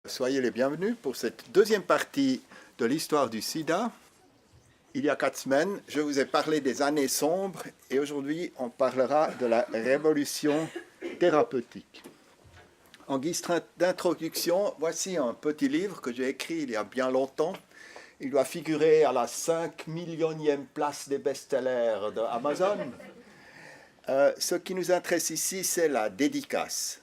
Soyez les bienvenus pour cette deuxième partie de l'histoire du sida. Il y a 4 semaines, je vous ai parlé des années sombres et aujourd'hui, on parlera de la révolution thérapeutique. En guise d'introduction, voici un petit livre que j'ai écrit il y a bien longtemps. Il doit figurer à la 5 millionième place des best-sellers d'Amazon. Ce qui nous intéresse ici, c'est la dédicace.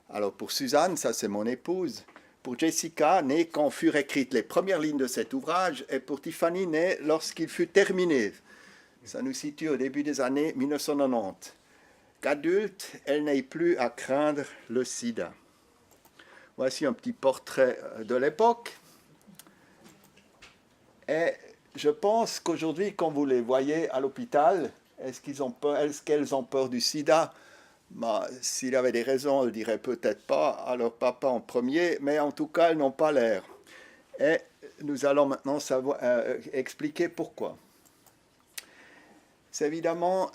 Alors pour Suzanne, ça c'est mon épouse. Pour Jessica, née quand furent écrites les premières lignes de cet ouvrage, et pour Tiffany, née lorsqu'il fut terminé. Ça nous situe au début des années 1990. Qu'adulte, elle n'ait plus à craindre le sida. Voici un petit portrait de l'époque. Et je pense qu'aujourd'hui, quand vous les voyez à l'hôpital, est-ce qu'elles ont peur du sida? S'il avait des raisons, on ne dirait peut-être pas à leur papa en premier, mais en tout cas, elles n'ont pas l'air. Et nous allons maintenant expliquer pourquoi. C'est évidemment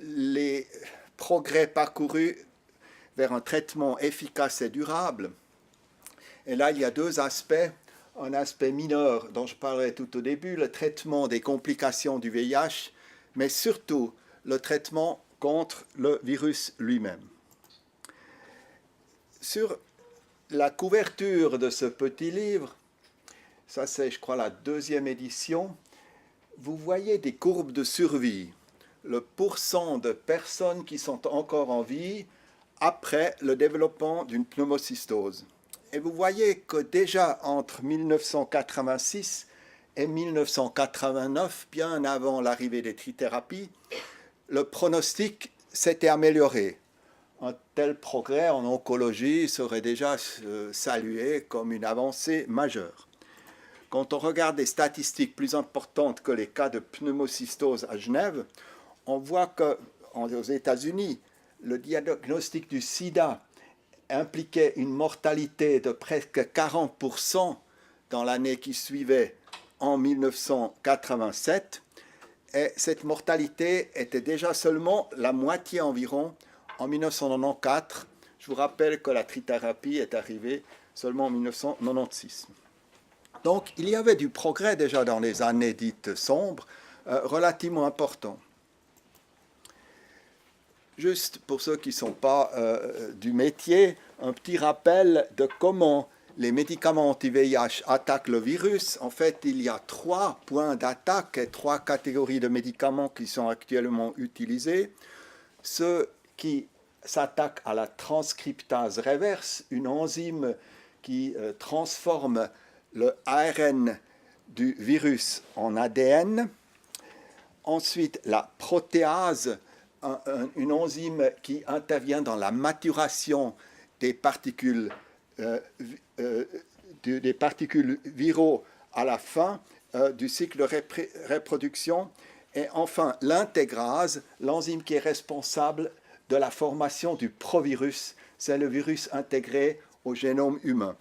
les progrès parcourus vers un traitement efficace et durable. Et là, il y a deux aspects. Un aspect mineur dont je parlerai tout au début, le traitement des complications du VIH, mais surtout le traitement contre le virus lui-même. Sur la couverture de ce petit livre, ça c'est je crois la 2e édition, vous voyez des courbes de survie, le pourcent de personnes qui sont encore en vie après le développement d'une pneumocystose. Et vous voyez que déjà entre 1986 et 1989, bien avant l'arrivée des trithérapies, le pronostic s'était amélioré. Un tel progrès en oncologie serait déjà salué comme une avancée majeure. Quand on regarde des statistiques plus importantes que les cas de pneumocystose à Genève, on voit qu'aux États-Unis, le diagnostic du sida impliquait une mortalité de presque 40% dans l'année qui suivait en 1987. Et cette mortalité était déjà seulement la moitié environ en 1994. Je vous rappelle que la trithérapie est arrivée seulement en 1996. Donc, il y avait du progrès déjà dans les années dites sombres, relativement important. Juste pour ceux qui ne sont pas du métier, un petit rappel de comment les médicaments anti-VIH attaquent le virus. En fait, il y a 3 points d'attaque et 3 catégories de médicaments qui sont actuellement utilisés. Ceux qui s'attaquent à la transcriptase reverse, une enzyme qui transforme le ARN du virus en ADN. Ensuite, la protéase, une enzyme qui intervient dans la maturation des particules viraux à la fin du cycle de reproduction. Et enfin, l'intégrase, l'enzyme qui est responsable de la formation du provirus, c'est le virus intégré au génome humain.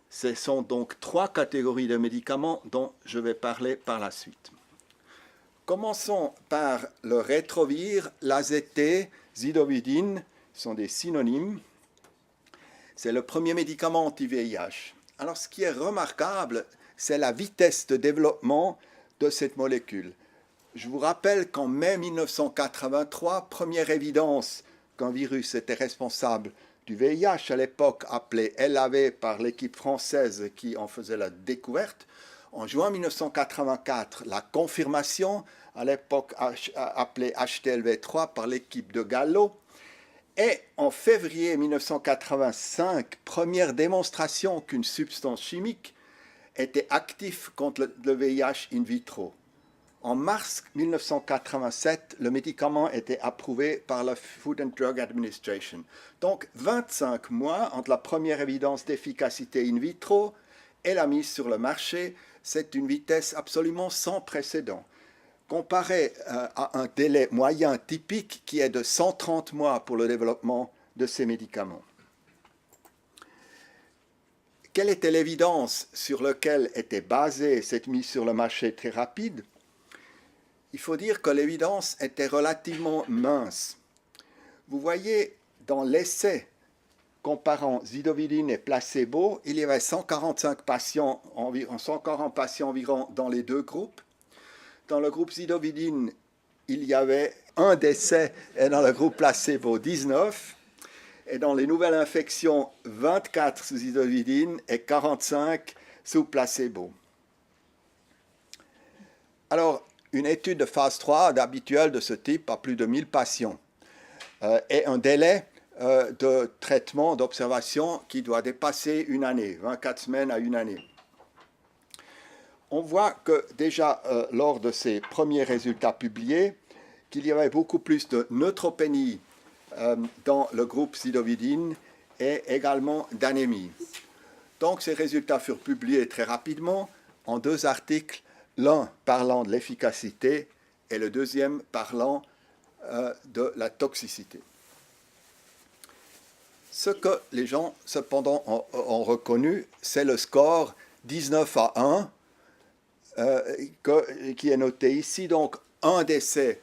Ce sont donc 3 catégories de médicaments dont je vais parler par la suite. Commençons par le rétrovir, l'AZT, zidovudine, sont des synonymes. C'est le premier médicament anti-VIH. Alors, ce qui est remarquable, c'est la vitesse de développement de cette molécule. Je vous rappelle qu'en mai 1983, première évidence qu'un virus était responsable du VIH, à l'époque appelé LAV par l'équipe française qui en faisait la découverte. En juin 1984, la confirmation, à l'époque appelée HTLV3 par l'équipe de Gallo. Et en février 1985, première démonstration qu'une substance chimique était active contre le VIH in vitro. En mars 1987, le médicament était approuvé par la Food and Drug Administration. Donc 25 mois entre la première évidence d'efficacité in vitro et la mise sur le marché, c'est une vitesse absolument sans précédent. Comparé à un délai moyen typique qui est de 130 mois pour le développement de ces médicaments. Quelle était l'évidence sur laquelle était basée cette mise sur le marché très rapide? Il faut dire que l'évidence était relativement mince. Vous voyez, dans l'essai comparant zidovudine et placebo, il y avait 140 patients environ dans les deux groupes. Dans le groupe zidovudine, il y avait un décès et dans le groupe placebo, 19. Et dans les nouvelles infections, 24 sous zidovudine et 45 sous placebo. Alors, une étude de phase 3 d'habituelle de ce type a plus de 1000 patients et un délai de traitement, d'observation qui doit dépasser une année, 24 semaines à une année. On voit que déjà lors de ces premiers résultats publiés, qu'il y avait beaucoup plus de neutropénie dans le groupe zidovudine et également d'anémie. Donc ces résultats furent publiés très rapidement en 2 articles, l'un parlant de l'efficacité et le deuxième parlant de la toxicité. Ce que les gens, cependant, ont reconnu, c'est le score 19 à 1, qui est noté ici. Donc, 1 décès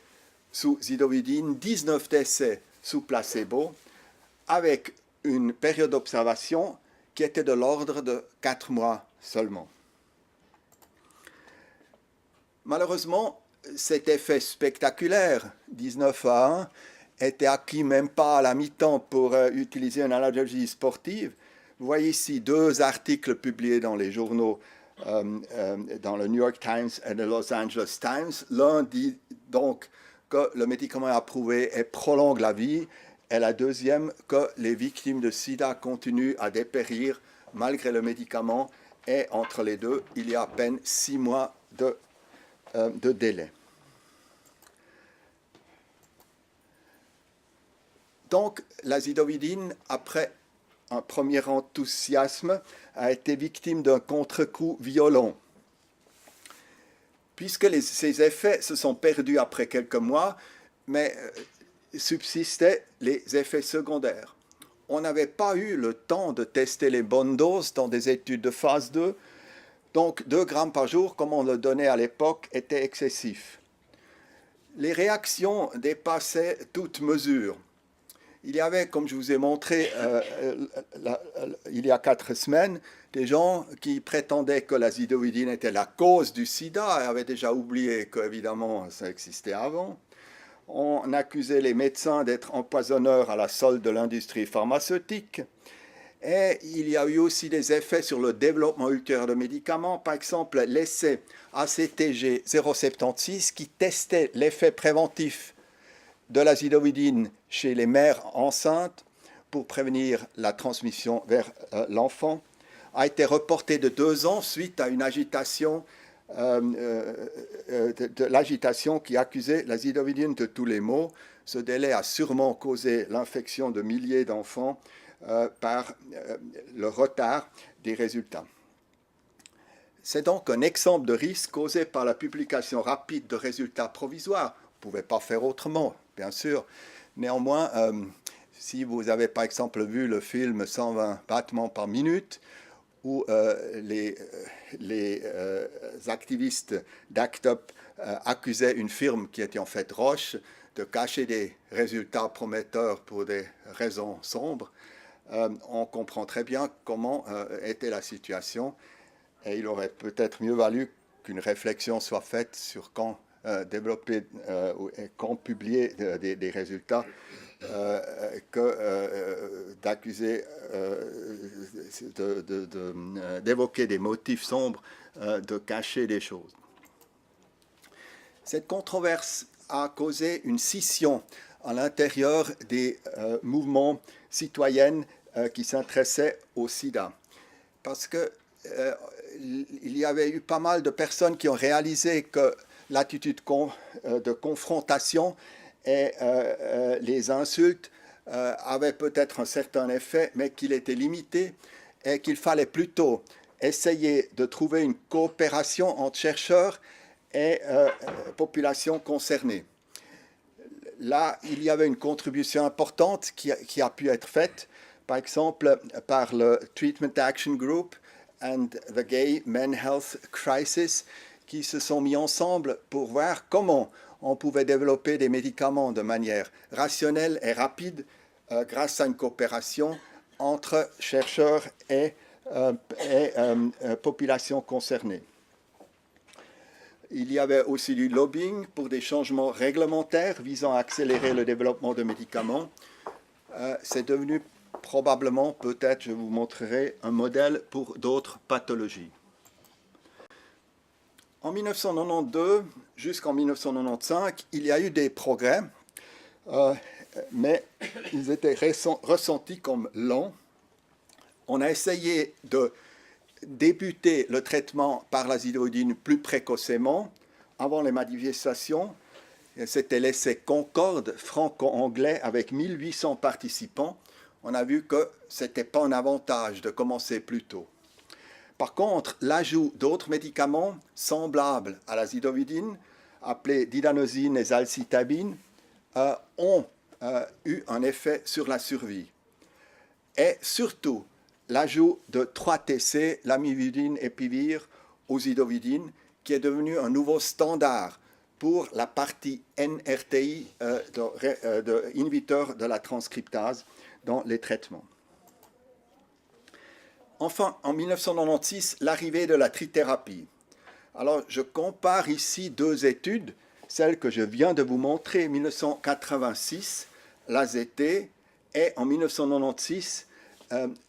sous zidovudine, 19 décès sous placebo, avec une période d'observation qui était de l'ordre de 4 mois seulement. Malheureusement, cet effet spectaculaire, 19 à 1, était acquis même pas à la mi-temps pour utiliser une analogie sportive. Vous voyez ici 2 articles publiés dans les journaux, dans le New York Times et le Los Angeles Times. L'un dit donc que le médicament est approuvé et prolonge la vie, et la deuxième que les victimes de sida continuent à dépérir malgré le médicament, et entre les deux, il y a à peine 6 mois de délai. Donc, la zidovudine, après un premier enthousiasme, a été victime d'un contre-coup violent. Puisque ces effets se sont perdus après quelques mois, mais subsistaient les effets secondaires. On n'avait pas eu le temps de tester les bonnes doses dans des études de phase 2, donc 2 grammes par jour, comme on le donnait à l'époque, était excessif. Les réactions dépassaient toute mesure. Il y avait, comme je vous ai montré il y a 4 semaines, des gens qui prétendaient que la zidovudine était la cause du sida et avaient déjà oublié qu'évidemment ça existait avant. On accusait les médecins d'être empoisonneurs à la solde de l'industrie pharmaceutique. Et il y a eu aussi des effets sur le développement ultérieur de médicaments. Par exemple, l'essai ACTG 076 qui testait l'effet préventif de la zidovudine chez les mères enceintes pour prévenir la transmission vers l'enfant a été reporté de 2 ans suite à une agitation, de l'agitation qui accusait la zidovudine de tous les maux. Ce délai a sûrement causé l'infection de milliers d'enfants par le retard des résultats. C'est donc un exemple de risque causé par la publication rapide de résultats provisoires. On ne pouvait pas faire autrement, bien sûr. Néanmoins, si vous avez par exemple vu le film 120 battements par minute, où les activistes d'ACT UP accusaient une firme qui était en fait Roche de cacher des résultats prometteurs pour des raisons sombres, on comprend très bien comment était la situation, et il aurait peut-être mieux valu qu'une réflexion soit faite sur quand développer et quand publier des résultats que d'accuser, d'évoquer des motifs sombres, de cacher des choses. Cette controverse a causé une scission à l'intérieur des mouvements citoyens qui s'intéressaient au sida. Parce que il y avait eu pas mal de personnes qui ont réalisé que l'attitude de confrontation et les insultes avaient peut-être un certain effet, mais qu'il était limité et qu'il fallait plutôt essayer de trouver une coopération entre chercheurs et populations concernées. Là, il y avait une contribution importante qui a pu être faite, par exemple, par le Treatment Action Group and the Gay Men Health Crisis, qui se sont mis ensemble pour voir comment on pouvait développer des médicaments de manière rationnelle et rapide grâce à une coopération entre chercheurs et population concernée. Il y avait aussi du lobbying pour des changements réglementaires visant à accélérer le développement de médicaments. C'est devenu probablement, peut-être, je vous montrerai un modèle pour d'autres pathologies. En 1992 jusqu'en 1995, il y a eu des progrès, mais ils étaient ressentis comme lents. On a essayé de débuter le traitement par l'azithromycine plus précocement, avant les manifestations. C'était l'essai Concorde franco-anglais avec 1800 participants. On a vu que ce n'était pas un avantage de commencer plus tôt. Par contre, l'ajout d'autres médicaments semblables à l'azithromycine, appelés didanosine et zalcitabine, ont eu un effet sur la survie. Et surtout, l'ajout de 3-TC, lamivudine et pivir aux zidovudine, qui est devenu un nouveau standard pour la partie NRTI inhibiteur de la transcriptase dans les traitements. Enfin, en 1996, l'arrivée de la trithérapie. Alors, je compare ici deux études, celle que je viens de vous montrer, 1986, l'AZT, et en 1996,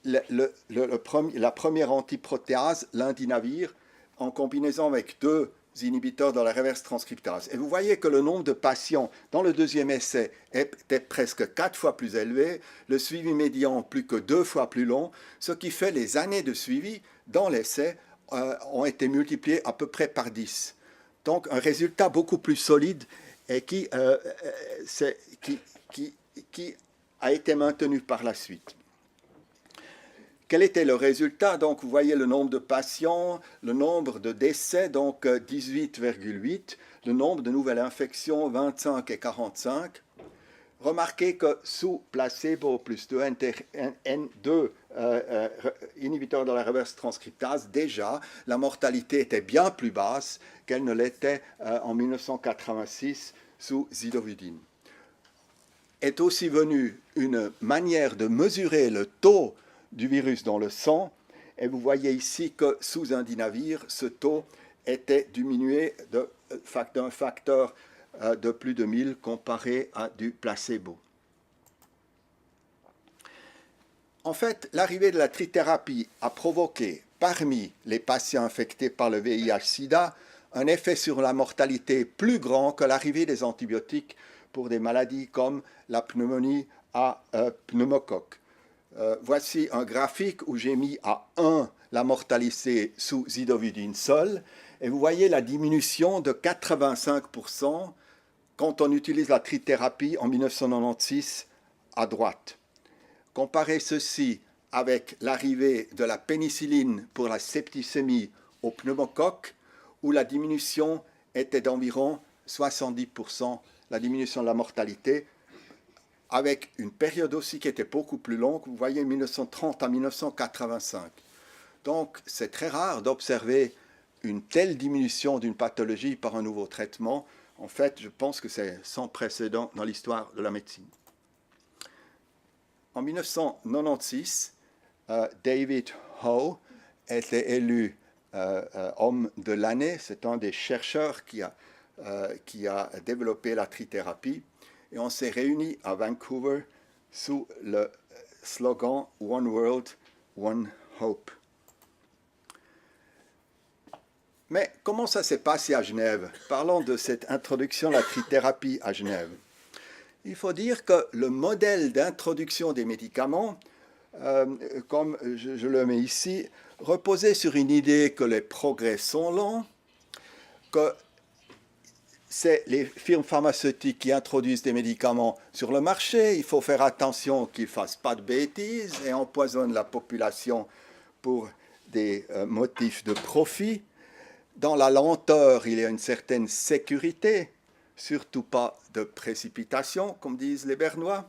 la première antiprotéase, l'indinavir, en combinaison avec deux inhibiteurs de la reverse transcriptase. Et vous voyez que le nombre de patients dans le deuxième essai était presque 4 fois plus élevé, le suivi médian plus que 2 fois plus long, ce qui fait les années de suivi dans l'essai ont été multipliées à peu près par 10. Donc un résultat beaucoup plus solide et qui a été maintenu par la suite. Quel était le résultat? Donc, vous voyez le nombre de patients, le nombre de décès, donc 18,8, le nombre de nouvelles infections, 25 et 45. Remarquez que sous placebo plus 2 inhibiteurs de la reverse transcriptase, déjà, la mortalité était bien plus basse qu'elle ne l'était en 1986 sous zidovudine. Est aussi venue une manière de mesurer le taux du virus dans le sang, et vous voyez ici que sous indinavir, ce taux était diminué d'un facteur de plus de 1000 comparé à du placebo. En fait, l'arrivée de la trithérapie a provoqué, parmi les patients infectés par le VIH-Sida, un effet sur la mortalité plus grand que l'arrivée des antibiotiques pour des maladies comme la pneumonie à pneumocoque. Voici un graphique où j'ai mis à 1 la mortalité sous zidovudine seule, et vous voyez la diminution de 85% quand on utilise la trithérapie en 1996 à droite. Comparez ceci avec l'arrivée de la pénicilline pour la septicémie au pneumocoque, où la diminution était d'environ 70%, la diminution de la mortalité, avec une période aussi qui était beaucoup plus longue, vous voyez 1930 à 1985. Donc c'est très rare d'observer une telle diminution d'une pathologie par un nouveau traitement. En fait, je pense que c'est sans précédent dans l'histoire de la médecine. En 1996, David Ho était élu homme de l'année. C'est un des chercheurs qui a développé la trithérapie. Et on s'est réunis à Vancouver sous le slogan « One World, One Hope ». Mais comment ça s'est passé à Genève? Parlons de cette introduction à la trithérapie à Genève. Il faut dire que le modèle d'introduction des médicaments, comme je le mets ici, reposait sur une idée que les progrès sont lents, que c'est les firmes pharmaceutiques qui introduisent des médicaments sur le marché. Il faut faire attention qu'ils ne fassent pas de bêtises et empoisonnent la population pour des motifs de profit. Dans la lenteur, il y a une certaine sécurité, surtout pas de précipitation, comme disent les Bernois.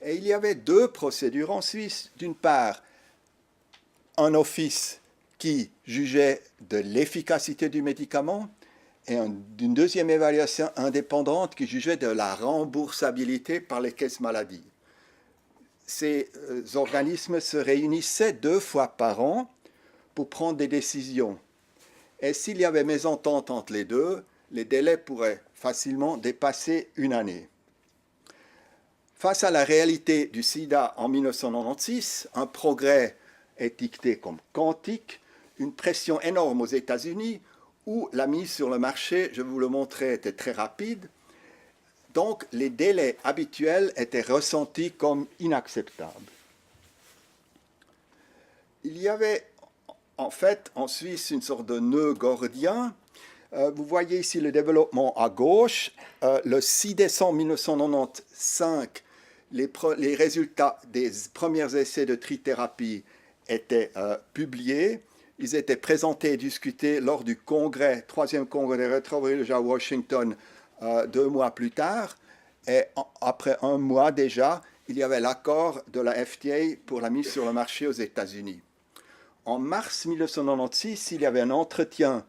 Et il y avait deux procédures en Suisse. D'une part, un office qui jugeait de l'efficacité du médicament, et une deuxième évaluation indépendante qui jugeait de la remboursabilité par les caisses maladie. ces organismes se réunissaient 2 fois par an pour prendre des décisions. Et s'il y avait mésentente entre les deux, les délais pourraient facilement dépasser 1 année. Face à la réalité du sida en 1996, un progrès étiqueté comme quantique, une pression énorme aux États-Unis, où la mise sur le marché, je vous le montrais, était très rapide. Donc, les délais habituels étaient ressentis comme inacceptables. Il y avait en fait en Suisse une sorte de nœud gordien. Vous voyez ici le développement à gauche. Le 6 décembre 1995, les résultats des premiers essais de trithérapie étaient publiés. Ils étaient présentés et discutés lors du congrès, 3e congrès des rétrovirologistes à Washington, 2 mois plus tard. Et après 1 mois déjà, il y avait l'accord de la FDA pour la mise sur le marché aux États-Unis. En mars 1996, il y avait un entretien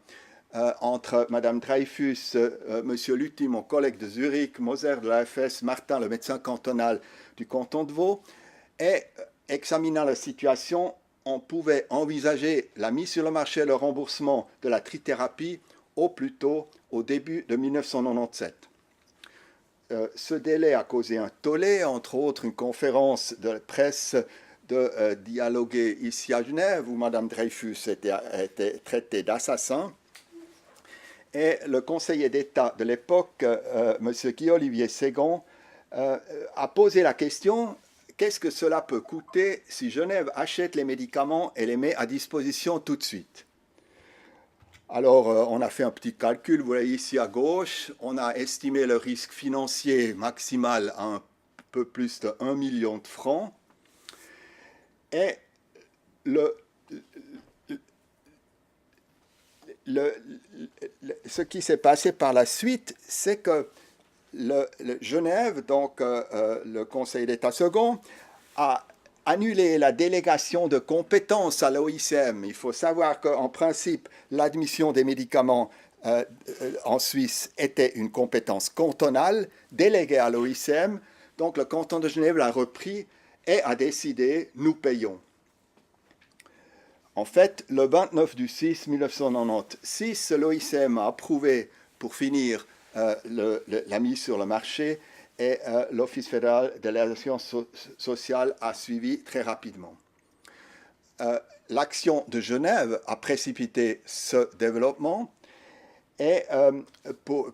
entre Mme Dreyfus, M. Luthi, mon collègue de Zurich, Moser de l'AFS, Martin, le médecin cantonal du canton de Vaud, et examinant la situation, on pouvait envisager la mise sur le marché et le remboursement de la trithérapie au plus tôt au début de 1997. Ce délai a causé un tollé, entre autres une conférence de presse de dialoguer ici à Genève, où Mme Dreyfus était traitée d'assassin. Et le conseiller d'État de l'époque, M. Guy-Olivier Ségon, a posé la question: qu'est-ce que cela peut coûter si Genève achète les médicaments et les met à disposition tout de suite? Alors, on a fait un petit calcul, vous voyez ici à gauche, on a estimé le risque financier maximal à un peu plus de 1 million de francs. Et ce qui s'est passé par la suite, c'est que Genève, donc le Conseil d'État second, a annulé la délégation de compétences à l'OICM. Il faut savoir qu'en principe, l'admission des médicaments en Suisse était une compétence cantonale déléguée à l'OICM. Donc le canton de Genève l'a repris et a décidé « nous payons ». En fait, le 29 du 6 1996, l'OICM a approuvé pour finir la mise sur le marché et l'Office fédéral de l'assurance sociale a suivi très rapidement. L'action de Genève a précipité ce développement et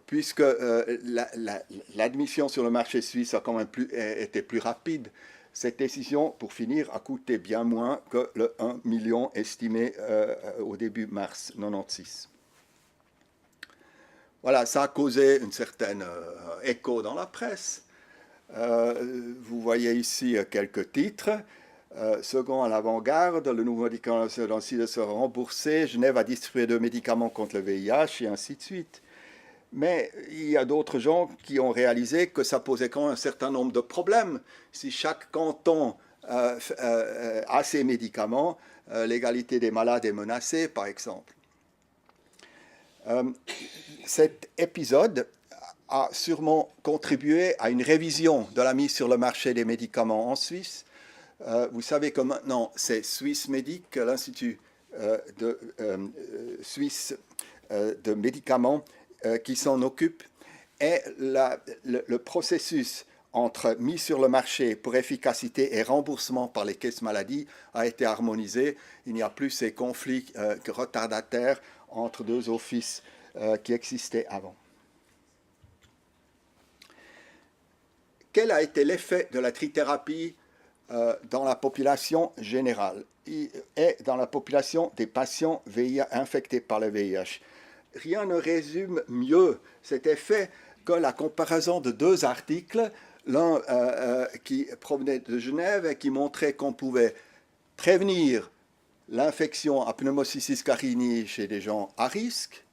puisque l'admission sur le marché suisse a quand même été plus rapide, cette décision, pour finir, a coûté bien moins que le 1 million estimé au début mars 1996. Voilà, ça a causé une certaine écho dans la presse. Vous voyez ici quelques titres. Second à l'avant-garde, le nouveau médicament de se rembourser, Genève a distribué 2 médicaments contre le VIH, et ainsi de suite. Mais il y a d'autres gens qui ont réalisé que ça posait quand même un certain nombre de problèmes. Si chaque canton a ses médicaments, l'égalité des malades est menacée, par exemple. Cet épisode a sûrement contribué à une révision de la mise sur le marché des médicaments en Suisse. Vous savez que maintenant, c'est Swissmedic, l'Institut suisse de médicaments, qui s'en occupe. Et le processus entre mise sur le marché pour efficacité et remboursement par les caisses maladie a été harmonisé. Il n'y a plus ces conflits retardataires entre 2 offices qui existaient avant. Quel a été l'effet de la trithérapie dans la population générale et dans la population des patients infectés par le VIH? Rien ne résume mieux cet effet que la comparaison de 2 articles, l'un qui provenait de Genève et qui montrait qu'on pouvait prévenir l'infection à pneumocystis carinii chez des gens à risque,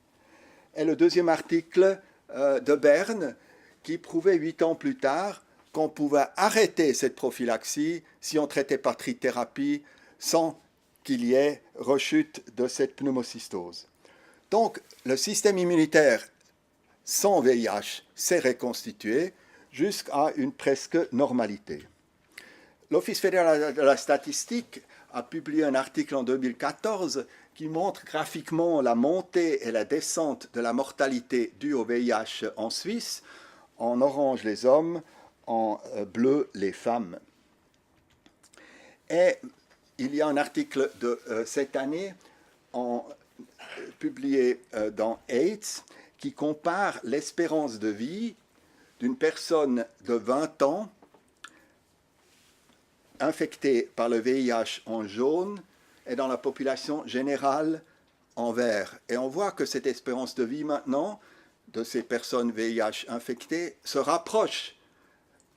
et le deuxième article de Berne qui prouvait 8 ans plus tard qu'on pouvait arrêter cette prophylaxie si on traitait par trithérapie sans qu'il y ait rechute de cette pneumocystose. Donc, le système immunitaire sans VIH s'est reconstitué jusqu'à une presque normalité. L'Office fédéral de la statistique a publié un article en 2014 qui montre graphiquement la montée et la descente de la mortalité due au VIH en Suisse, en orange les hommes, en bleu les femmes. Et il y a un article de cette année publié dans AIDS qui compare l'espérance de vie d'une personne de 20 ans infectée par le VIH en jaune et dans la population générale en vert. Et on voit que cette espérance de vie maintenant de ces personnes VIH infectées se rapproche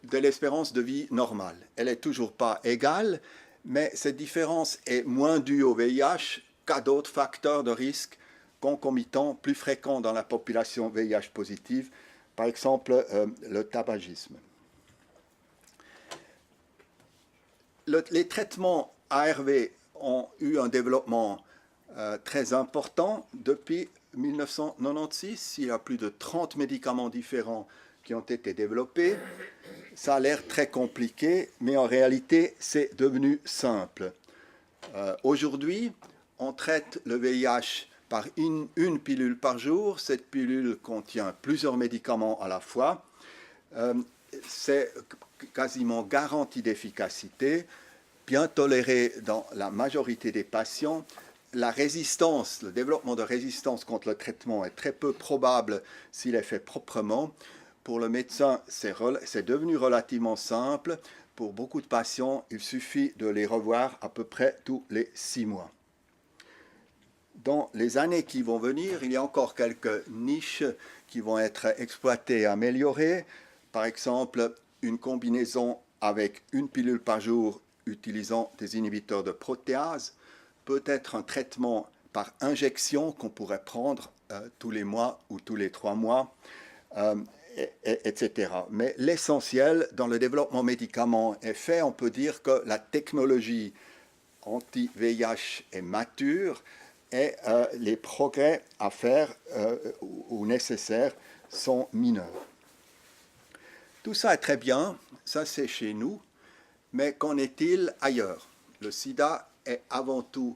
de l'espérance de vie normale. Elle n'est toujours pas égale, mais cette différence est moins due au VIH qu'à d'autres facteurs de risque concomitants plus fréquents dans la population VIH positive, par exemple le tabagisme. Les traitements ARV ont eu un développement très important depuis 1996. Il y a plus de 30 médicaments différents qui ont été développés. Ça a l'air très compliqué, mais en réalité, c'est devenu simple. Aujourd'hui, on traite le VIH par une pilule par jour. Cette pilule contient plusieurs médicaments à la fois. C'est quasiment garanti d'efficacité, bien toléré dans la majorité des patients. La résistance, le développement de résistance contre le traitement est très peu probable s'il est fait proprement. Pour le médecin, c'est devenu relativement simple. Pour beaucoup de patients, il suffit de les revoir à peu près tous les 6 mois. Dans les années qui vont venir, il y a encore quelques niches qui vont être exploitées et améliorées. Par exemple, une combinaison avec une pilule par jour utilisant des inhibiteurs de protéase, peut-être un traitement par injection qu'on pourrait prendre tous les mois ou tous les 3 mois, etc. Mais l'essentiel dans le développement médicament est fait. On peut dire que la technologie anti-VIH est mature et les progrès à faire ou nécessaires sont mineurs. Tout ça est très bien, ça c'est chez nous, mais qu'en est-il ailleurs? Le sida est avant tout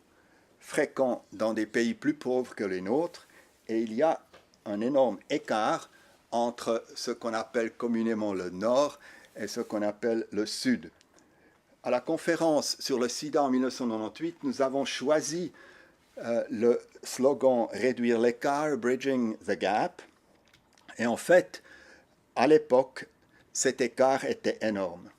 fréquent dans des pays plus pauvres que les nôtres et il y a un énorme écart entre ce qu'on appelle communément le Nord et ce qu'on appelle le Sud. À la conférence sur le sida en 1998, nous avons choisi le slogan « Réduire l'écart, Bridging the Gap ». Et en fait, à l'époque, cet écart était énorme.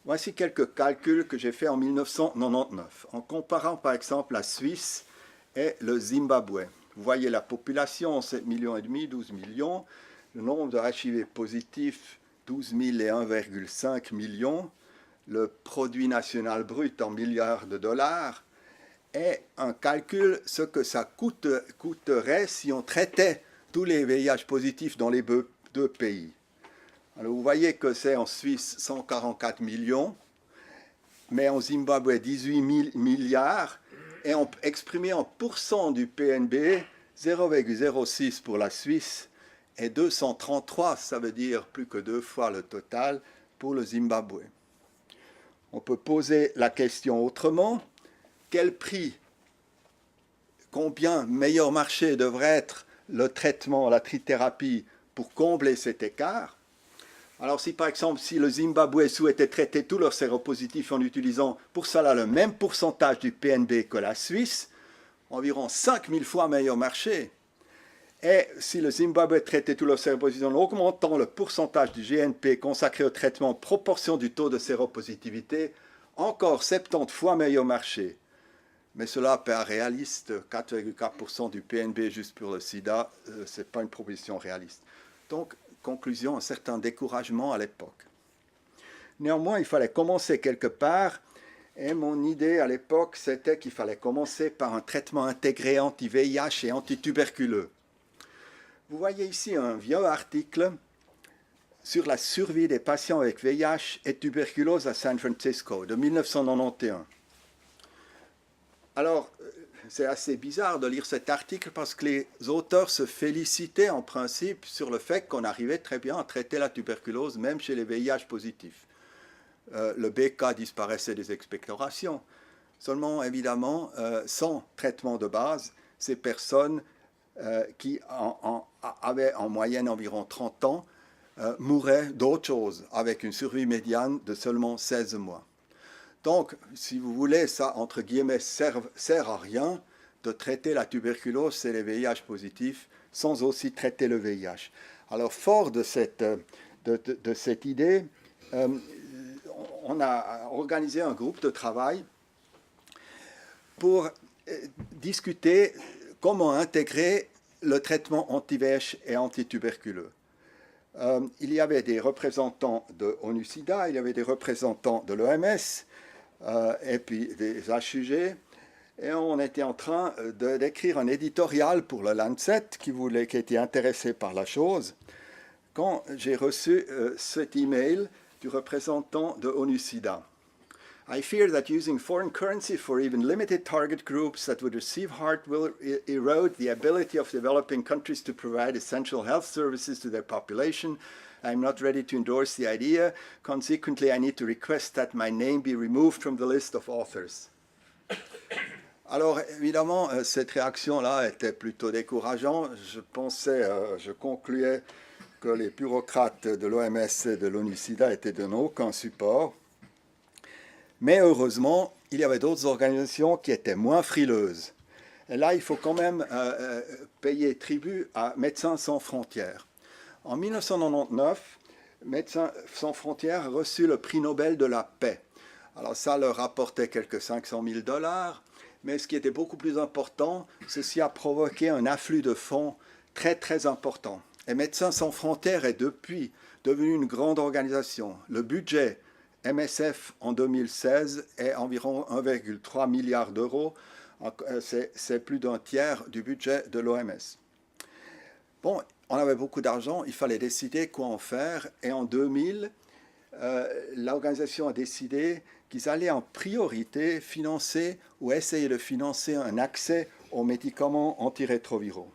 Voici quelques calculs que j'ai faits en 1999, en comparant par exemple la Suisse et le Zimbabwe. Vous voyez la population, 7,5 millions, 12 millions, le nombre de HIV positifs, 12 000 et 1,5 million, le produit national brut en milliards de dollars, et un calcul ce que ça coûterait si on traitait tous les VIH positifs dans les deux pays. Alors vous voyez que c'est en Suisse 144 millions, mais en Zimbabwe 18 milliards, et exprimé en pourcent du PNB, 0,06 pour la Suisse et 233, ça veut dire plus que 2 fois le total pour le Zimbabwe. On peut poser la question autrement. Quel prix, combien meilleur marché devrait être le traitement, la trithérapie pour combler cet écart? Alors si par exemple, si le Zimbabwe souhaitait traiter tous leurs séropositifs en utilisant pour cela le même pourcentage du PNB que la Suisse, environ 5000 fois meilleur marché. Et si le Zimbabwe traitait tous leurs séropositifs en augmentant le pourcentage du GNP consacré au traitement en proportion du taux de séropositivité, encore 70 fois meilleur marché. Mais cela paraît réaliste, 4,4% du PNB juste pour le sida, ce n'est pas une proposition réaliste. Donc, conclusion, un certain découragement à l'époque. Néanmoins, il fallait commencer quelque part, et mon idée à l'époque, c'était qu'il fallait commencer par un traitement intégré anti-VIH et anti-tuberculeux. Vous voyez ici un vieux article sur la survie des patients avec VIH et tuberculose à San Francisco de 1991. Alors, c'est assez bizarre de lire cet article parce que les auteurs se félicitaient en principe sur le fait qu'on arrivait très bien à traiter la tuberculose même chez les VIH positifs. le BK disparaissait des expectorations. Seulement, évidemment, sans traitement de base, ces personnes qui avaient en moyenne environ 30 ans mouraient d'autre chose, avec une survie médiane de seulement 16 mois. Donc, si vous voulez, ça, entre guillemets, sert à rien de traiter la tuberculose et les VIH positifs sans aussi traiter le VIH. Alors, fort de cette idée, on a organisé un groupe de travail pour discuter comment intégrer le traitement anti-VIH et anti-tuberculeux. Il y avait des représentants de ONU-SIDA, il y avait des représentants de l'OMS et puis des HUG, et on était en train d'écrire un éditorial pour le Lancet qui était intéressé par la chose, quand j'ai reçu cet email du représentant de ONU-SIDA. I fear that using foreign currency for even limited target groups that would receive HAART will erode the ability of developing countries to provide essential health services to their population. I'm not ready to endorse the idea. Consequently, I need to request that my name be removed from the list of authors. Alors, évidemment, cette réaction-là était plutôt décourageante. Je concluais que les bureaucrates de l'OMS et de l'ONU-SIDA étaient de aucun support. Mais heureusement, il y avait d'autres organisations qui étaient moins frileuses. Et là, il faut quand même payer tribut à Médecins sans frontières. En 1999, Médecins sans frontières a reçu le prix Nobel de la paix. Alors ça leur rapportait quelques $500 000, mais ce qui était beaucoup plus important, ceci a provoqué un afflux de fonds très très important. Et Médecins sans frontières est depuis devenu une grande organisation. Le budget MSF en 2016 est environ 1,3 milliard d'euros. C'est plus d'un tiers du budget de l'OMS. Bon, on avait beaucoup d'argent, il fallait décider quoi en faire. Et en 2000, l'organisation a décidé qu'ils allaient en priorité financer ou essayer de financer un accès aux médicaments antirétroviraux.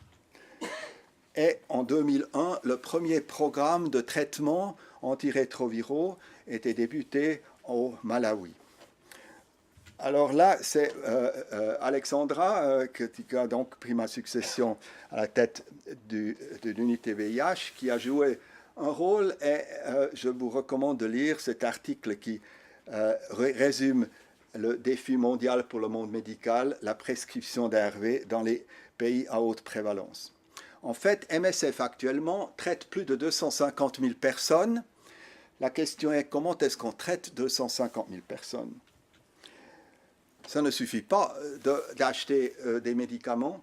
Et en 2001, le premier programme de traitement antirétroviraux était débuté au Malawi. Alors là, c'est Alexandra qui a donc pris ma succession à la tête de l'unité VIH, qui a joué un rôle, et je vous recommande de lire cet article qui résume le défi mondial pour le monde médical, la prescription d'ARV dans les pays à haute prévalence. En fait, MSF actuellement traite plus de 250 000 personnes. La question est comment est-ce qu'on traite 250 000 personnes? Ça ne suffit pas d'acheter des médicaments.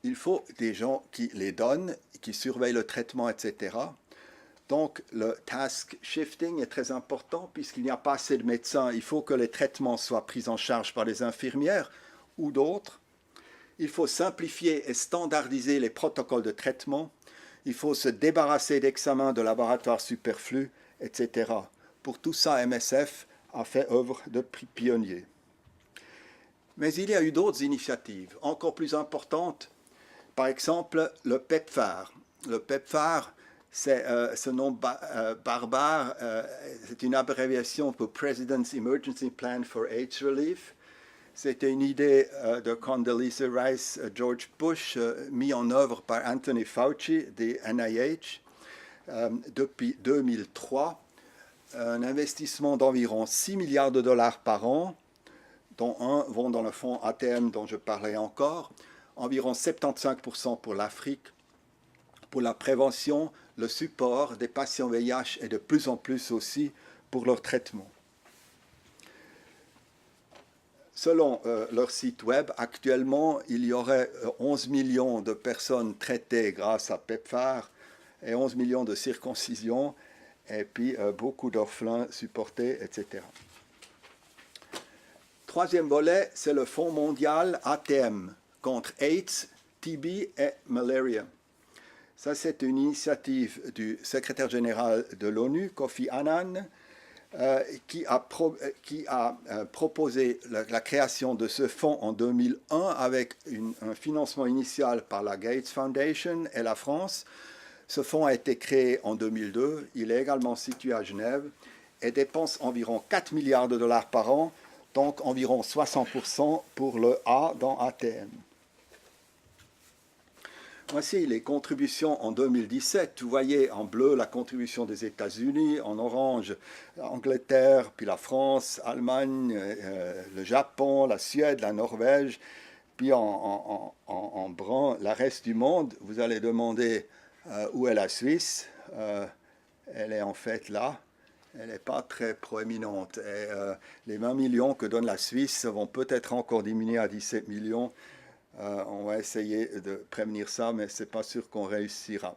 Il faut des gens qui les donnent, qui surveillent le traitement, etc. Donc, le task shifting est très important puisqu'il n'y a pas assez de médecins. Il faut que les traitements soient pris en charge par les infirmières ou d'autres. Il faut simplifier et standardiser les protocoles de traitement. Il faut se débarrasser d'examens de laboratoire superflus, etc. Pour tout ça, MSF a fait œuvre de pionnier. Mais il y a eu d'autres initiatives encore plus importantes. Par exemple, le PEPFAR. Le PEPFAR, c'est ce nom barbare, c'est une abréviation pour President's Emergency Plan for AIDS Relief. C'était une idée de Condoleezza Rice, George Bush, mis en œuvre par Anthony Fauci des NIH depuis 2003. Un investissement d'environ 6 milliards de dollars par an, dont un vont dans le fonds ATM dont je parlais encore, environ 75% pour l'Afrique, pour la prévention, le support des patients VIH et de plus en plus aussi pour leur traitement. Selon leur site web, actuellement, il y aurait 11 millions de personnes traitées grâce à PEPFAR et 11 millions de circoncisions, et puis beaucoup d'orphelins supportés, etc. Troisième volet, c'est le Fonds mondial ATM contre AIDS, TB et malaria. Ça, c'est une initiative du secrétaire général de l'ONU, Kofi Annan, qui a proposé la création de ce fonds en 2001 avec un financement initial par la Gates Foundation et la France. Ce fonds a été créé en 2002. Il est également situé à Genève et dépense environ 4 milliards de dollars par an, donc environ 60% pour le A dans ATM. Voici les contributions en 2017. Vous voyez en bleu la contribution des États-Unis, en orange Angleterre, puis la France, Allemagne, le Japon, la Suède, la Norvège, puis en brun le reste du monde. Vous allez demander où est la Suisse. Elle est en fait là. Elle n'est pas très proéminente. Et, les 20 millions que donne la Suisse vont peut-être encore diminuer à 17 millions. On va essayer de prévenir ça, mais ce n'est pas sûr qu'on réussira.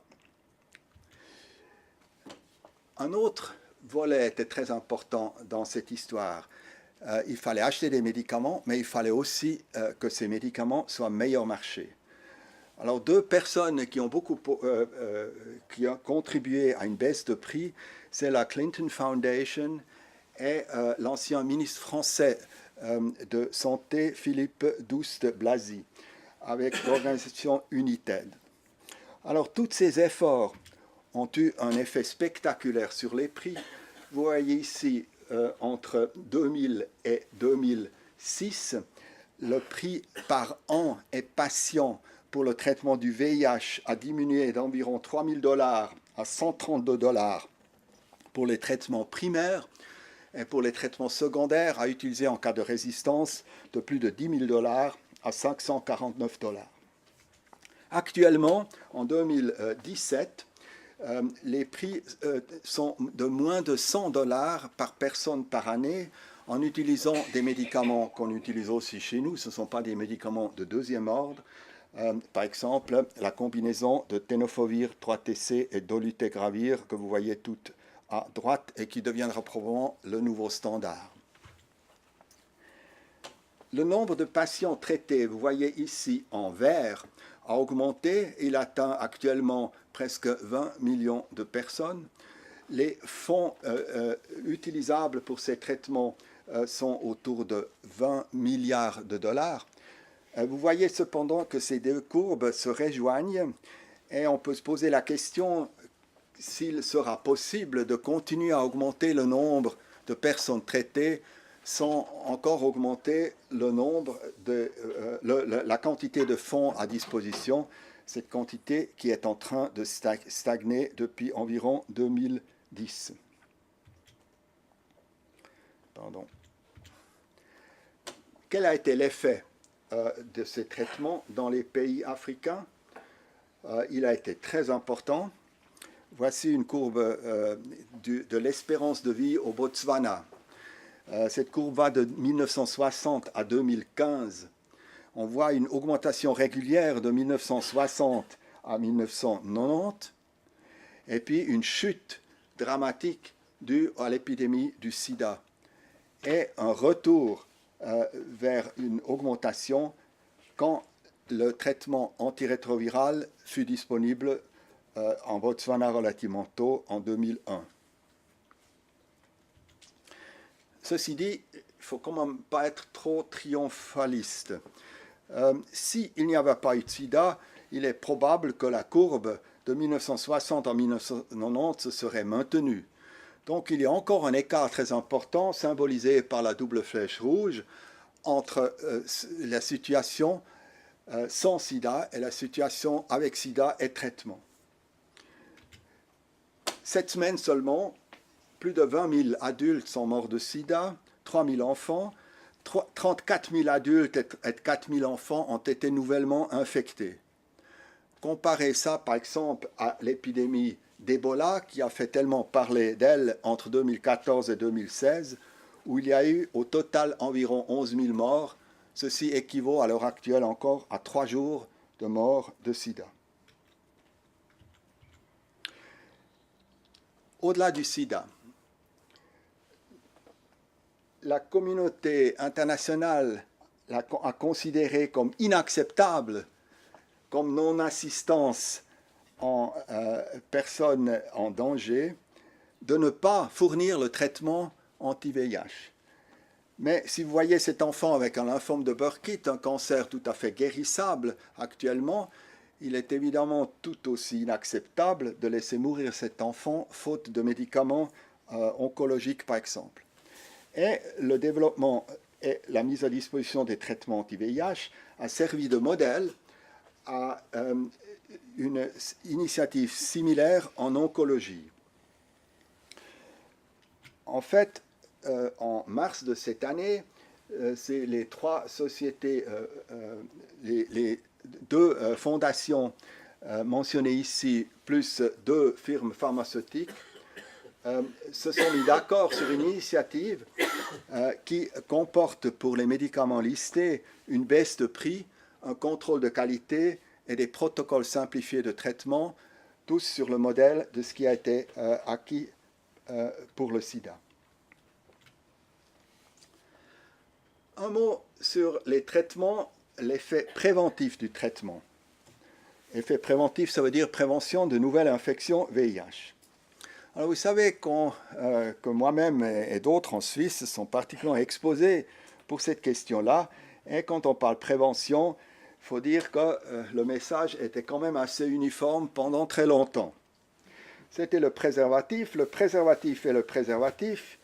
Un autre volet était très important dans cette histoire. Il fallait acheter des médicaments, mais il fallait aussi que ces médicaments soient meilleur marché. Alors, deux personnes qui ont qui ont contribué à une baisse de prix, c'est la Clinton Foundation et l'ancien ministre français de Santé, Philippe Douste-Blazy, avec l'organisation United. Alors, tous ces efforts ont eu un effet spectaculaire sur les prix. Vous voyez ici, entre 2000 et 2006, le prix par an et patient pour le traitement du VIH a diminué d'environ 3 000 $ à 132 $ pour les traitements primaires, et pour les traitements secondaires à utiliser en cas de résistance de plus de 10 000 $ à 549 $. Actuellement, en 2017, les prix sont de moins de 100 $ par personne par année en utilisant des médicaments qu'on utilise aussi chez nous. Ce ne sont pas des médicaments de deuxième ordre. Par exemple, la combinaison de tenofovir 3-TC et dolutegravir que vous voyez toutes à droite et qui deviendra probablement le nouveau standard. Le nombre de patients traités, vous voyez ici en vert, a augmenté. Il atteint actuellement presque 20 millions de personnes. Les fonds utilisables pour ces traitements sont autour de 20 milliards de dollars. Vous voyez cependant que ces deux courbes se rejoignent et on peut se poser la question s'il sera possible de continuer à augmenter le nombre de personnes traitées sans encore augmenter le nombre la quantité de fonds à disposition, cette quantité qui est en train de stagner depuis environ 2010. Pardon. Quel a été l'effet de ces traitements dans les pays africains? Il a été très important. Voici une courbe de l'espérance de vie au Botswana. Cette courbe va de 1960 à 2015. On voit une augmentation régulière de 1960 à 1990 et puis une chute dramatique due à l'épidémie du sida et un retour vers une augmentation quand le traitement antirétroviral fut disponible en Botswana relativement tôt, en 2001. Ceci dit, il ne faut quand même pas être trop triomphaliste. S'il n'y avait pas eu de sida, il est probable que la courbe de 1960 à 1990 se serait maintenue. Donc il y a encore un écart très important, symbolisé par la double flèche rouge, entre la situation sans sida et la situation avec sida et traitement. Cette semaine seulement, plus de 20 000 adultes sont morts de sida, 3 000 enfants, 34 000 adultes et 4 000 enfants ont été nouvellement infectés. Comparez ça par exemple à l'épidémie d'Ebola qui a fait tellement parler d'elle entre 2014 et 2016, où il y a eu au total environ 11 000 morts. Ceci équivaut à l'heure actuelle encore à 3 jours de mort de sida. Au-delà du sida, la communauté internationale a considéré comme inacceptable, comme non-assistance en personnes en danger, de ne pas fournir le traitement anti-VIH. Mais si vous voyez cet enfant avec un lymphome de Burkitt, un cancer tout à fait guérissable actuellement, il est évidemment tout aussi inacceptable de laisser mourir cet enfant faute de médicaments oncologiques, par exemple. Et le développement et la mise à disposition des traitements anti-VIH a servi de modèle à une initiative similaire en oncologie. En fait, en mars de cette année, c'est les trois sociétés, les deux fondations mentionnées ici, plus deux firmes pharmaceutiques, se sont mis d'accord sur une initiative qui comporte pour les médicaments listés une baisse de prix, un contrôle de qualité et des protocoles simplifiés de traitement, tous sur le modèle de ce qui a été acquis pour le sida. Un mot sur les traitements, l'effet préventif du traitement. Effet préventif, ça veut dire prévention de nouvelles infections VIH. Alors vous savez que moi-même et d'autres en Suisse sont particulièrement exposés pour cette question-là. Et quand on parle prévention, il faut dire que le message était quand même assez uniforme pendant très longtemps. C'était le préservatif et le préservatif,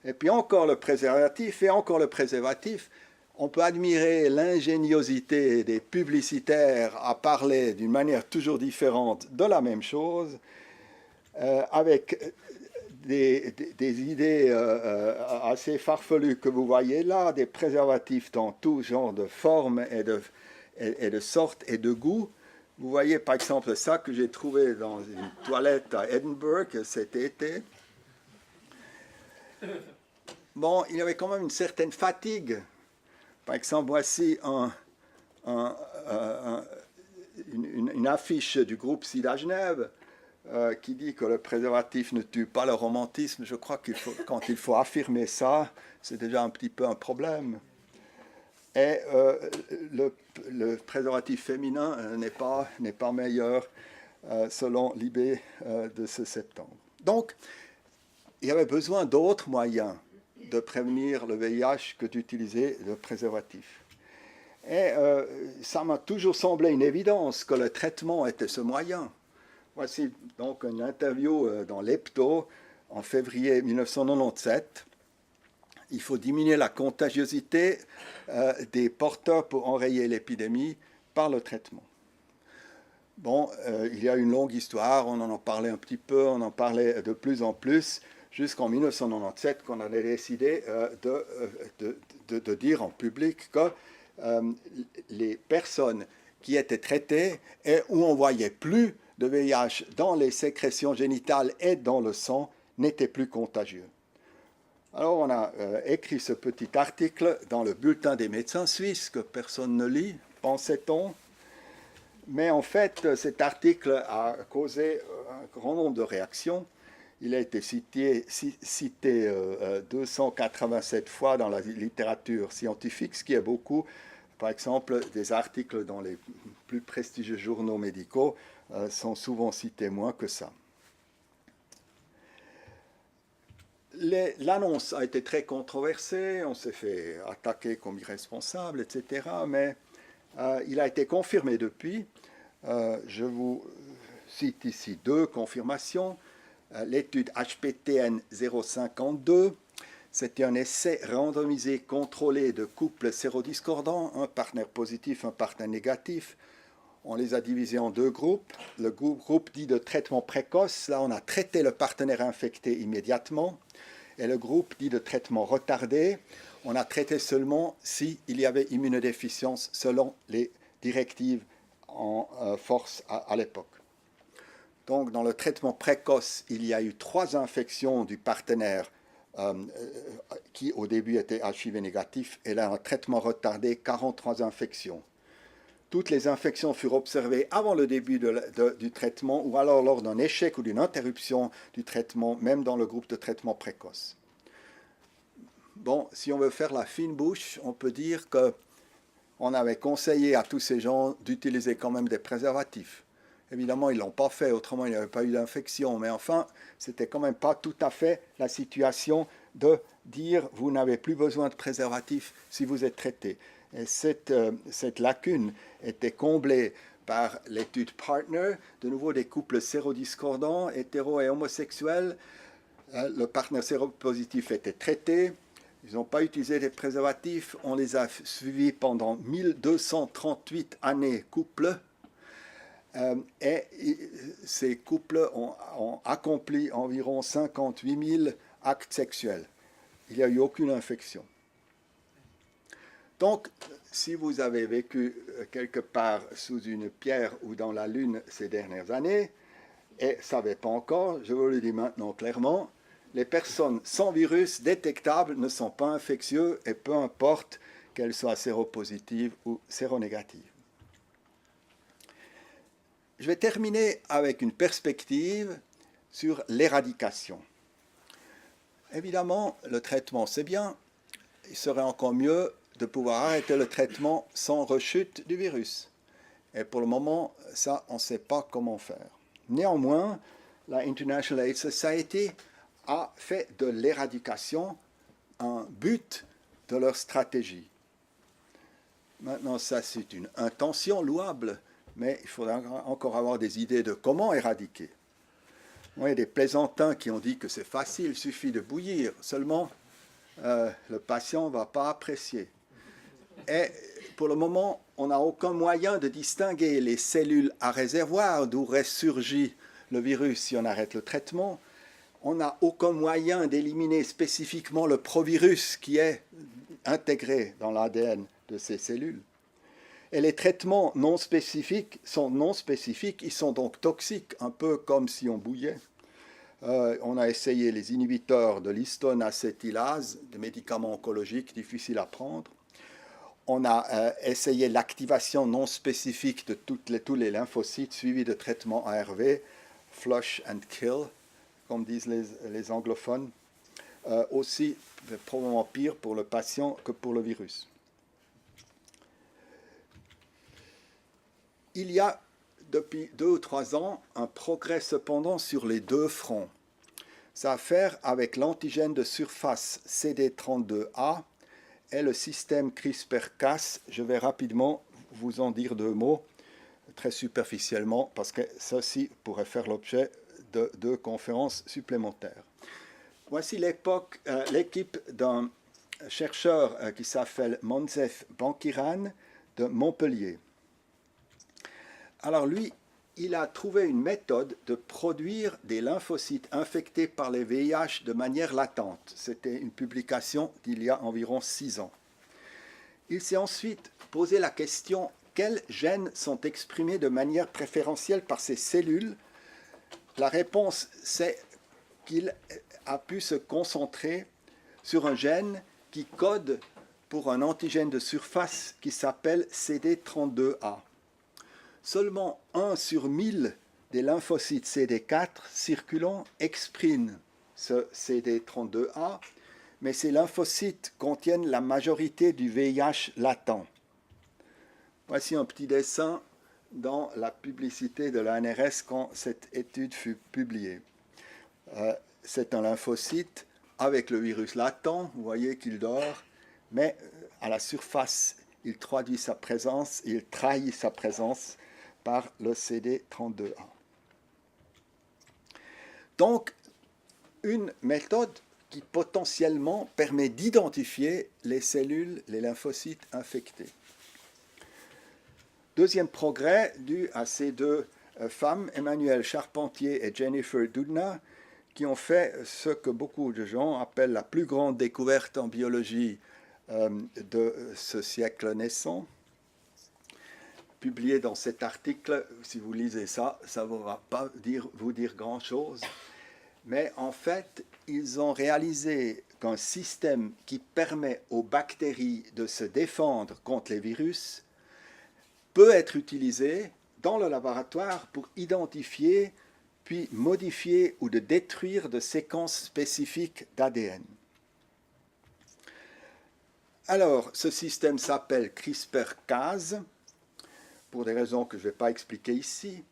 et puis encore le préservatif et encore le préservatif. On peut admirer l'ingéniosité des publicitaires à parler d'une manière toujours différente de la même chose, avec des idées assez farfelues que vous voyez là, des préservatifs dans tout genre de formes et de sortes et de goûts. Vous voyez par exemple ça que j'ai trouvé dans une toilette à Edinburgh cet été. Bon, il y avait quand même une certaine fatigue. Par exemple, voici une affiche du groupe SIDA Genève qui dit que le préservatif ne tue pas le romantisme. Je crois quand il faut affirmer ça, c'est déjà un petit peu un problème. Et le préservatif féminin n'est pas meilleur selon l'IB de ce septembre. Donc, il y avait besoin d'autres moyens de prévenir le VIH que d'utiliser le préservatif. Et ça m'a toujours semblé une évidence que le traitement était ce moyen. Voici donc une interview dans l'Hebdo en février 1997. Il faut diminuer la contagiosité des porteurs pour enrayer l'épidémie par le traitement. Bon, il y a une longue histoire, on en parlait un petit peu, on en parlait de plus en plus, jusqu'en 1997 qu'on avait décidé de dire en public que les personnes qui étaient traitées et où on ne voyait plus de VIH dans les sécrétions génitales et dans le sang n'étaient plus contagieux. Alors on a écrit ce petit article dans le bulletin des médecins suisses que personne ne lit, pensait-on. Mais en fait, cet article a causé un grand nombre de réactions. Il a été cité 287 fois dans la littérature scientifique, ce qui est beaucoup. Par exemple, des articles dans les plus prestigieux journaux médicaux sont souvent cités moins que ça. L'annonce a été très controversée, on s'est fait attaquer comme irresponsable, etc. Mais il a été confirmé depuis. Je vous cite ici deux confirmations. L'étude HPTN 052, c'était un essai randomisé contrôlé de couples sérodiscordants, un partenaire positif, un partenaire négatif. On les a divisés en deux groupes. Le groupe dit de traitement précoce, là on a traité le partenaire infecté immédiatement. Et le groupe dit de traitement retardé, on a traité seulement s'il y avait immunodéficience selon les directives en force à l'époque. Donc, dans le traitement précoce, il y a eu 3 infections du partenaire qui, au début, était HIV négatif, et là, un traitement retardé, 43 infections. Toutes les infections furent observées avant le début du traitement ou alors lors d'un échec ou d'une interruption du traitement, même dans le groupe de traitement précoce. Bon, si on veut faire la fine bouche, on peut dire qu'on avait conseillé à tous ces gens d'utiliser quand même des préservatifs. Évidemment, ils ne l'ont pas fait, autrement il n'y avait pas eu d'infection. Mais enfin, ce n'était quand même pas tout à fait la situation de dire « vous n'avez plus besoin de préservatif si vous êtes traité ». Et cette lacune était comblée par l'étude Partner, de nouveau des couples sérodiscordants, hétéros et homosexuels, Le partenaire séropositif était traité. Ils n'ont pas utilisé des préservatifs. On les a suivis pendant 1238 années couple. Et ces couples ont accompli environ 58 000 actes sexuels. Il n'y a eu aucune infection. Donc, si vous avez vécu quelque part sous une pierre ou dans la lune ces dernières années, et ne savez pas encore, je vous le dis maintenant clairement, les personnes sans virus détectables ne sont pas infectieuses et peu importe qu'elles soient séropositives ou séronégatives. Je vais terminer avec une perspective sur l'éradication. Évidemment, le traitement, c'est bien. Il serait encore mieux de pouvoir arrêter le traitement sans rechute du virus. Et pour le moment, ça, on ne sait pas comment faire. Néanmoins, la International AIDS Society a fait de l'éradication un but de leur stratégie. Maintenant, ça, c'est une intention louable, mais il faudra encore avoir des idées de comment éradiquer. Il y a des plaisantins qui ont dit que c'est facile, il suffit de bouillir. Seulement, le patient ne va pas apprécier. Et pour le moment, on n'a aucun moyen de distinguer les cellules à réservoir d'où ressurgit le virus si on arrête le traitement. On n'a aucun moyen d'éliminer spécifiquement le provirus qui est intégré dans l'ADN de ces cellules. Et les traitements non spécifiques sont non spécifiques, ils sont donc toxiques, un peu comme si on bouillait. On a essayé les inhibiteurs de l'histone acétylase, des médicaments oncologiques difficiles à prendre. On a essayé l'activation non spécifique de tous les lymphocytes suivis de traitements ARV, flush and kill, comme disent les anglophones. Aussi, probablement pire pour le patient que pour le virus. Il y a, depuis 2 ou 3 ans, un progrès cependant sur les deux fronts. Ça a à faire avec l'antigène de surface CD32A et le système CRISPR-Cas. Je vais rapidement vous en dire 2 mots, très superficiellement, parce que ceci pourrait faire l'objet de 2 conférences supplémentaires. Voici l'équipe d'un chercheur qui s'appelle Moncef Bankiran de Montpellier. Alors lui, il a trouvé une méthode de produire des lymphocytes infectés par les VIH de manière latente. C'était une publication d'il y a environ 6 ans. Il s'est ensuite posé la question, quels gènes sont exprimés de manière préférentielle par ces cellules? La réponse, c'est qu'il a pu se concentrer sur un gène qui code pour un antigène de surface qui s'appelle CD32A. Seulement 1 sur 1000 des lymphocytes CD4 circulant expriment ce CD32A, mais ces lymphocytes contiennent la majorité du VIH latent. Voici un petit dessin dans la publicité de l'ANRS quand cette étude fut publiée. C'est un lymphocyte avec le virus latent, vous voyez qu'il dort, mais à la surface, il trahit sa présence par le CD32A. Donc, une méthode qui potentiellement permet d'identifier les cellules, les lymphocytes infectés. Deuxième progrès dû à ces 2 femmes, Emmanuelle Charpentier et Jennifer Doudna, qui ont fait ce que beaucoup de gens appellent la plus grande découverte en biologie de ce siècle naissant. Publié dans cet article, si vous lisez ça, ça ne va pas vous dire grand-chose. Mais en fait, ils ont réalisé qu'un système qui permet aux bactéries de se défendre contre les virus peut être utilisé dans le laboratoire pour identifier, puis modifier ou de détruire de séquences spécifiques d'ADN. Alors, ce système s'appelle CRISPR-Cas, pour des raisons que je ne vais pas expliquer ici.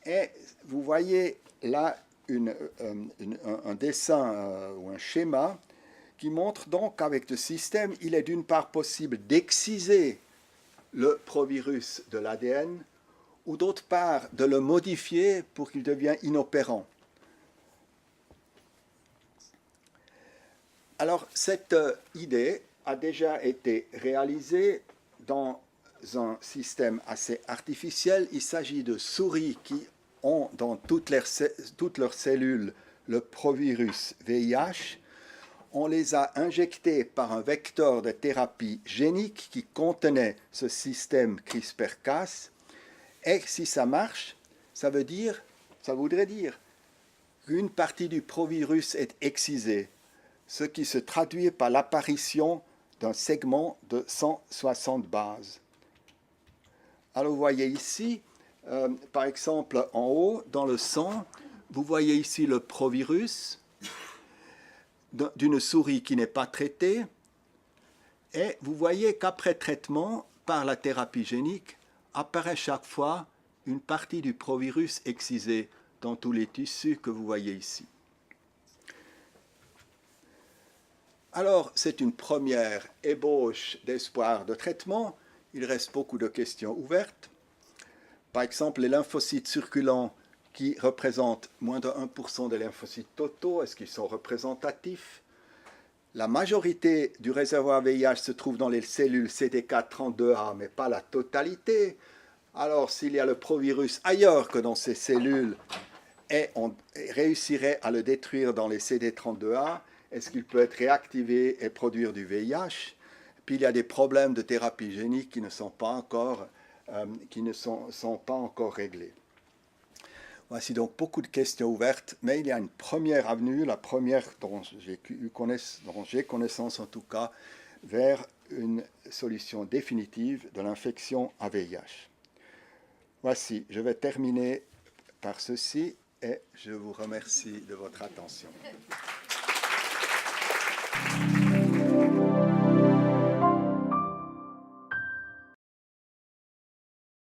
Et vous voyez là un dessin ou un schéma qui montre donc qu'avec ce système, il est d'une part possible d'exciser le provirus de l'ADN ou d'autre part de le modifier pour qu'il devienne inopérant. Alors, cette idée a déjà été réalisée dans un système assez artificiel. Il s'agit de souris qui ont dans toutes leurs cellules le provirus VIH. On les a injectés par un vecteur de thérapie génique qui contenait ce système CRISPR-Cas. Et si ça marche, ça voudrait dire qu'une partie du provirus est excisée, ce qui se traduit par l'apparition d'un segment de 160 bases. Alors vous voyez ici, par exemple en haut, dans le sang, vous voyez ici le provirus d'une souris qui n'est pas traitée, et vous voyez qu'après traitement par la thérapie génique, apparaît chaque fois une partie du provirus excisée dans tous les tissus que vous voyez ici. Alors, c'est une première ébauche d'espoir de traitement. Il reste beaucoup de questions ouvertes. Par exemple, les lymphocytes circulants qui représentent moins de 1% des lymphocytes totaux, est-ce qu'ils sont représentatifs? La majorité du réservoir VIH se trouve dans les cellules CD4-32A, mais pas la totalité. Alors, s'il y a le provirus ailleurs que dans ces cellules, et on réussirait à le détruire dans les CD32A, est-ce qu'il peut être réactivé et produire du VIH? Puis il y a des problèmes de thérapie génique qui ne sont pas encore réglés. Voici donc beaucoup de questions ouvertes, mais il y a une première avenue, la première dont j'ai connaissance en tout cas, vers une solution définitive de l'infection à VIH. Voici, je vais terminer par ceci et je vous remercie de votre attention.